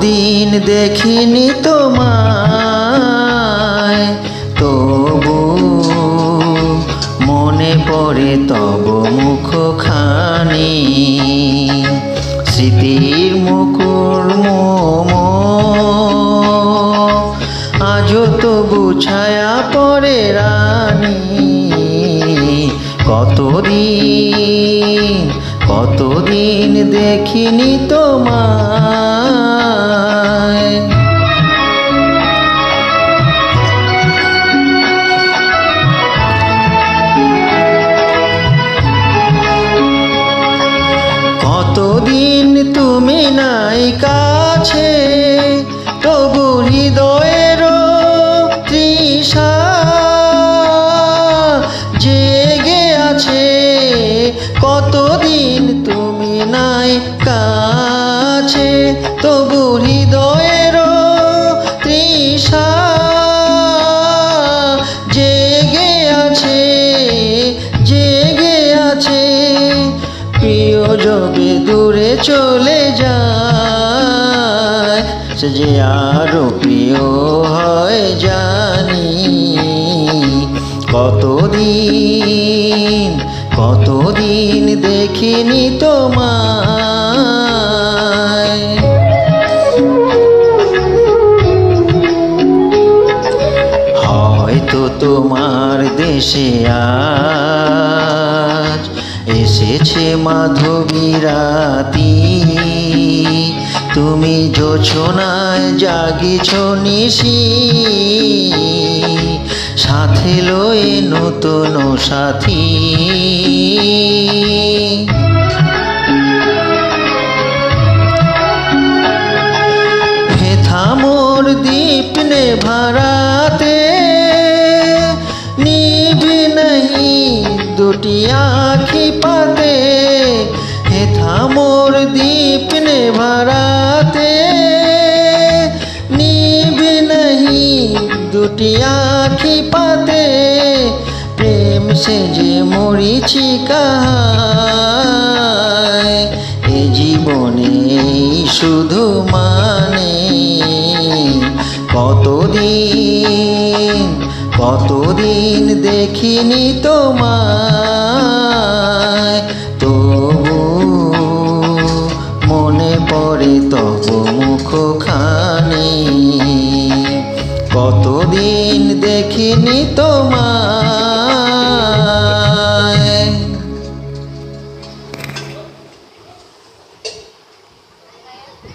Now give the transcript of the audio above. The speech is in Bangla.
কতদিন দেখিনি তোমায়, তবু মনে পড়ে তব মুখখানি। স্মৃতির মুকুর মোম আজও তবু ছায়া পড়ে রানী। কতদিন দেখিনি তোমায়। কতদিন তুমি নাই কাছে, তবু হৃদয়ের তৃষা জেগে আছে। কতদিন তুমি নাই কাছে, তবু হৃদয়ের তৃষা জেগে আছে, জেগে আছে। প্রিয় যবে দূরে চলে যায়, সে যে আরো প্রিয় হয় জানি। কতদিন দেখিনি তোমায়। হয়তো তোমার দেশে আজ এসেছে মাধবী রাতি। তুমি জোছনায় জাগিছ নিশি, সাথে লয়ে নতুন সাথী। হেথা মোর দীপ নেভারাতে, নিভে नहीं দুটি আঁখি পাতে। হেথা মোর দীপ নেভারাতে, নিভে नहीं দুটি আঁখি পাতে। প্রেম সে যে মরিচিকা, এ জীবনে শুধু মানে। কতদিন দেখিনি তোমায়, তবু মনে পড়ে তব মুখখানি। কতদিন দেখিনি তোমায়।